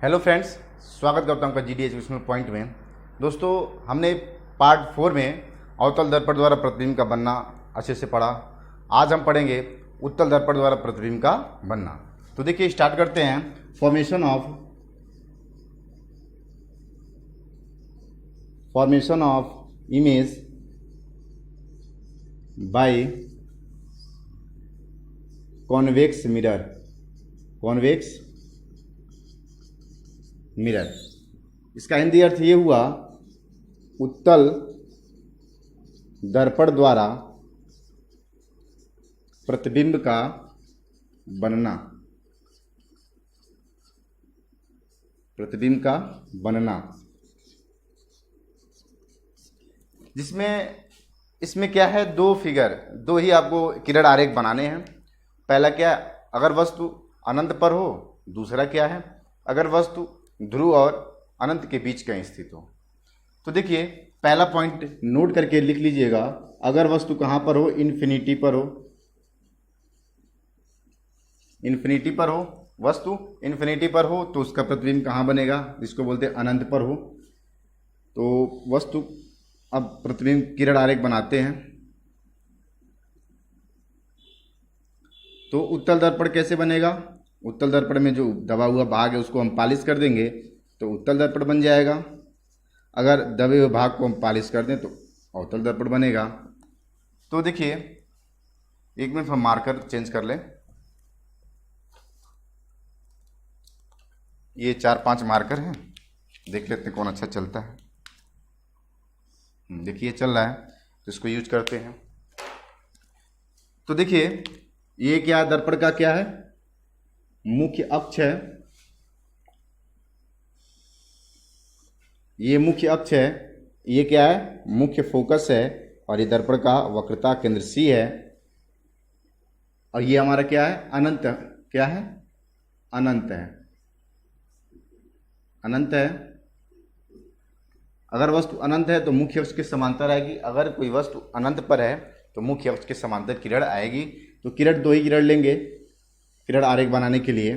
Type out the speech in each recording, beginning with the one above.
Hello friends, स्वागत करता हूँ आपका GD एजुकेशनल पॉइंट में। दोस्तों, हमने पार्ट 4 में अवतल दर्पण द्वारा प्रतिबिंब का बनना अच्छे से पढ़ा। आज हम पढ़ेंगे उत्तल दर्पण द्वारा प्रतिबिंब का बनना। तो देखिए, स्टार्ट करते हैं। Formation of image by convex mirror. इसका हिंदी अर्थ ये हुआ, उत्तल दर्पण द्वारा प्रतिबिंब का बनना। जिसमें इसमें क्या है, दो ही आपको किरण आरेख बनाने हैं। पहला क्या, अगर वस्तु अनंत पर हो। दूसरा क्या है, अगर वस्तु ध्रुव और अनंत के बीच कहीं स्थित हो। तो देखिए, पहला पॉइंट नोट करके लिख लीजिएगा। अगर वस्तु कहाँ पर हो, इन्फिनिटी पर हो, वस्तु इन्फिनिटी पर हो तो उसका प्रतिबिंब कहाँ बनेगा, जिसको बोलते हैं अनंत पर हो। तो वस्तु, अब प्रतिबिंब किरण आरेख बनाते हैं। तो उत्तल दर्पण कैसे बनेगा? उत्तल दर्पण में जो दबा हुआ भाग है उसको हम पालिश कर देंगे तो उत्तल दर्पण बन जाएगा। अगर दबे हुए भाग को हम पालिश कर दें तो अवतल दर्पण बनेगा। तो देखिए, एक मिनट हम मार्कर चेंज कर लें। ये 4-5 मार्कर हैं, देख लेते हैं कौन अच्छा चलता है। देखिए चल रहा है तो इसको यूज करते हैं। तो देखिए, ये क्या दर्पण का क्या है, मुख्य अक्ष है। ये मुख्य अक्ष है, ये क्या है, मुख्य फोकस है। और ये दर्पण का वक्रता केंद्र C है। और ये हमारा क्या है, अनंत। क्या है, अनंत है। अगर वस्तु अनंत है तो मुख्य अक्ष के समांतर आएगी। अगर कोई वस्तु अनंत पर है तो मुख्य अक्ष के समांतर किरण आएगी। तो किरण, दो ही किरण लेंगे किरण आरेख बनाने के लिए।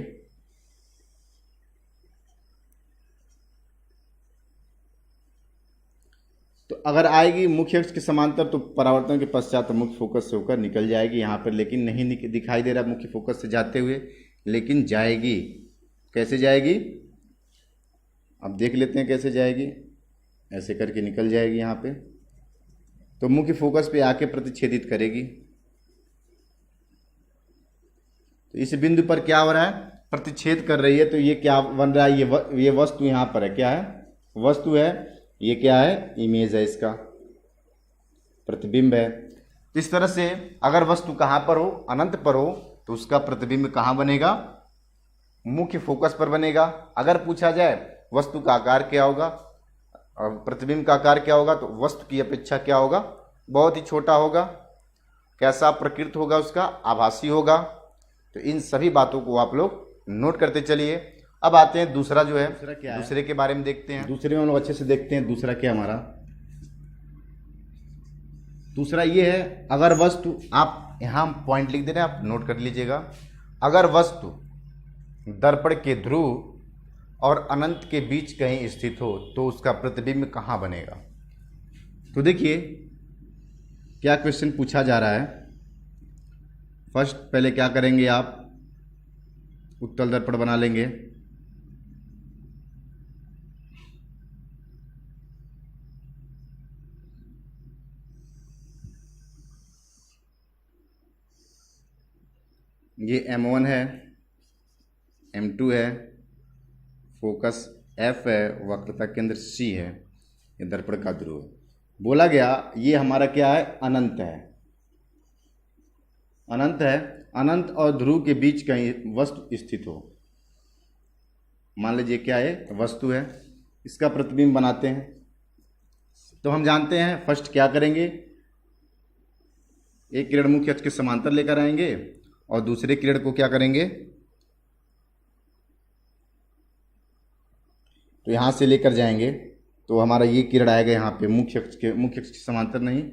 तो अगर आएगी मुख्य अक्ष के समांतर तो परावर्तन के पश्चात मुख्य फोकस से होकर निकल जाएगी यहाँ पर, लेकिन नहीं दिखाई दे रहा मुख्य फोकस से जाते हुए, लेकिन जाएगी। कैसे जाएगी, अब देख लेते हैं कैसे जाएगी। ऐसे करके निकल जाएगी यहाँ पे, तो मुख्य फोकस पे आके प्रतिच्छेदित करेगी। तो इस बिंदु पर क्या हो रहा है, प्रतिच्छेद कर रही है। तो ये क्या बन रहा है, ये वस्तु यहाँ पर है। क्या है, वस्तु है। ये क्या है, इमेज है, इसका प्रतिबिंब है। तो इस तरह से अगर वस्तु कहाँ पर हो, अनंत पर हो, तो उसका प्रतिबिंब कहाँ बनेगा, मुख्य फोकस पर बनेगा। अगर पूछा जाए वस्तु का आकार क्या होगा और प्रतिबिंब का आकार क्या होगा, तो वस्तु की अपेक्षा क्या होगा, बहुत ही छोटा होगा। कैसा प्रकृति होगा उसका, आभासी होगा। तो इन सभी बातों को आप लोग नोट करते चलिए। अब आते हैं दूसरा जो है, दूसरे के बारे में देखते हैं। दूसरे में हम लोग अच्छे से देखते हैं। दूसरा क्या हमारा, दूसरा ये है, अगर वस्तु, आप यहाँ पॉइंट लिख दे रहे हैं, आप नोट कर लीजिएगा। अगर वस्तु दर्पण के ध्रुव और अनंत के बीच कहीं स्थित हो तो उसका प्रतिबिंब कहाँ बनेगा। तो देखिए क्या क्वेश्चन पूछा जा रहा है। फर्स्ट पहले क्या करेंगे, आप उत्तल दर्पण बना लेंगे। ये M1 है, M2 है, फोकस F है, वक्रता केंद्र C है, ये दर्पण का ध्रुव है। बोला गया ये हमारा क्या है, अनंत है। अनंत और ध्रुव के बीच कहीं वस्तु स्थित हो। मान लीजिए क्या है, वस्तु है, इसका प्रतिबिंब बनाते हैं। तो हम जानते हैं फर्स्ट क्या करेंगे, एक किरण मुख्य अक्ष के समांतर लेकर आएंगे और दूसरे किरण को क्या करेंगे, तो यहां से लेकर जाएंगे। तो हमारा ये किरण आएगा यहाँ पे मुख्य अक्ष के समांतर नहीं,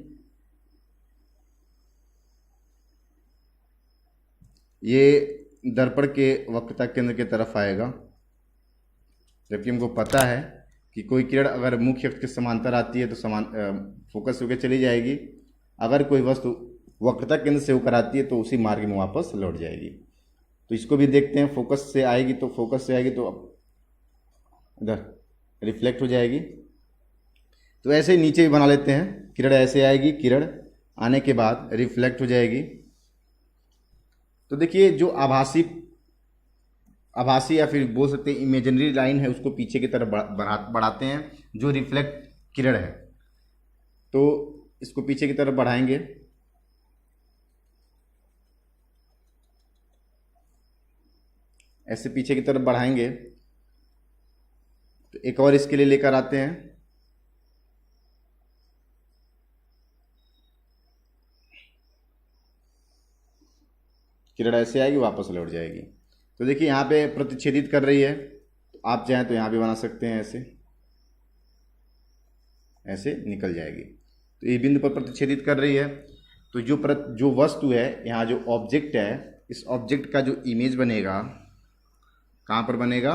ये दर्पण के वक्रता केंद्र की तरफ आएगा। जबकि हमको पता है कि कोई किरण अगर मुख्य अक्ष के समांतर आती है तो फोकस होकर चली जाएगी, अगर कोई वस्तु वक्रता केंद्र से होकर आती है तो उसी मार्ग में वापस लौट जाएगी। तो इसको भी देखते हैं, फोकस से आएगी तो इधर रिफ्लेक्ट हो जाएगी। तो ऐसे ही नीचे भी बना लेते हैं, किरण ऐसे आएगी, किरण आने के बाद रिफ्लेक्ट हो जाएगी। तो देखिए जो आभासी या फिर बोल सकते हैं इमेजिनरी लाइन है उसको पीछे की तरफ बढ़ाते हैं, जो रिफ्लेक्ट किरण है। तो इसको पीछे की तरफ बढ़ाएंगे, ऐसे पीछे की तरफ बढ़ाएंगे। तो एक और इसके लिए लेकर आते हैं, किरण ऐसे आएगी वापस लौट जाएगी। तो देखिए यहाँ पे प्रतिच्छेदित कर रही है, तो आप चाहें तो यहाँ भी बना सकते हैं, ऐसे निकल जाएगी। तो ये बिंदु पर प्रतिच्छेदित कर रही है। तो जो वस्तु है, यहाँ जो ऑब्जेक्ट है, इस ऑब्जेक्ट का जो इमेज बनेगा कहाँ पर बनेगा,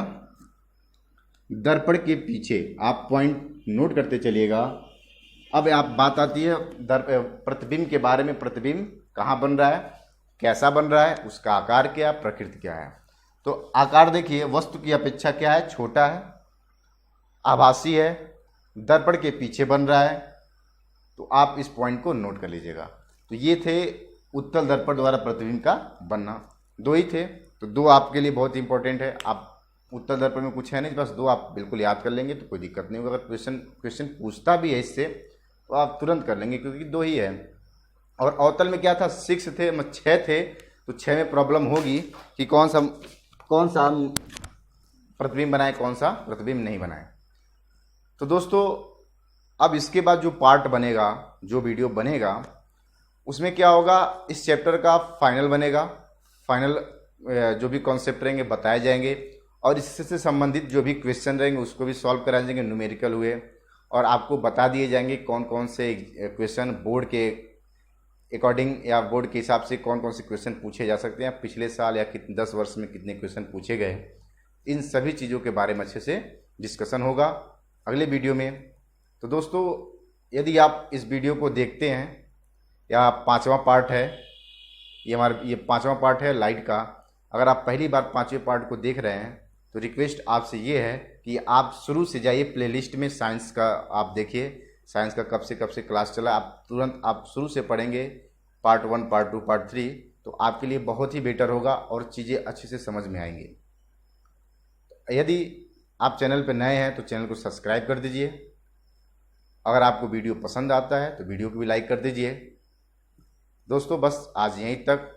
दर्पण के पीछे। आप पॉइंट नोट करते चलिएगा। अब आप बात आती है प्रतिबिंब के बारे में। प्रतिबिंब कहाँ बन रहा है, कैसा बन रहा है, उसका आकार क्या, प्रकृति क्या है। तो आकार देखिए वस्तु की अपेक्षा क्या है, छोटा है, आभासी है, दर्पण के पीछे बन रहा है। तो आप इस पॉइंट को नोट कर लीजिएगा। तो ये थे उत्तल दर्पण द्वारा प्रतिबिंब का बनना। दो ही थे, तो दो आपके लिए बहुत इंपॉर्टेंट है। आप उत्तल दर्पण में कुछ है नहीं, बस दो आप बिल्कुल याद कर लेंगे तो कोई दिक्कत नहीं होगा। अगर क्वेश्चन पूछता भी है इससे तो आप तुरंत कर लेंगे, क्योंकि दो ही है। और अवतल में क्या था, 6 थे, 6 थे। तो 6 में प्रॉब्लम होगी कि कौन सा प्रतिबिंब बनाए, कौन सा प्रतिबिंब नहीं बनाए। तो दोस्तों अब इसके बाद जो पार्ट बनेगा, जो वीडियो बनेगा, उसमें क्या होगा, इस चैप्टर का फाइनल बनेगा। फाइनल जो भी कॉन्सेप्ट रहेंगे बताए जाएंगे, और इससे संबंधित जो भी क्वेश्चन रहेंगे उसको भी सॉल्व कराए जाएंगे, न्यूमेरिकल हुए, और आपको बता दिए जाएंगे कौन कौन से क्वेश्चन बोर्ड के अकॉर्डिंग या बोर्ड के हिसाब से कौन कौन से क्वेश्चन पूछे जा सकते हैं, पिछले साल या 10 वर्ष में कितने क्वेश्चन पूछे गए। इन सभी चीज़ों के बारे में अच्छे से डिस्कशन होगा अगले वीडियो में। तो दोस्तों यदि आप इस वीडियो को देखते हैं, या 5वां पार्ट है ये 5वां पार्ट है लाइट का, अगर आप पहली बार 5वें पार्ट को देख रहे हैं तो रिक्वेस्ट आपसे ये है कि आप शुरू से जाइए प्लेलिस्ट में, साइंस का आप देखिए, साइंस का कब से क्लास चला, आप तुरंत आप शुरू से पढ़ेंगे पार्ट 1, पार्ट 2, पार्ट 3, तो आपके लिए बहुत ही बेटर होगा और चीज़ें अच्छे से समझ में आएंगी। यदि आप चैनल पर नए हैं तो चैनल को सब्सक्राइब कर दीजिए। अगर आपको वीडियो पसंद आता है तो वीडियो को भी लाइक कर दीजिए। दोस्तों बस आज यहीं तक।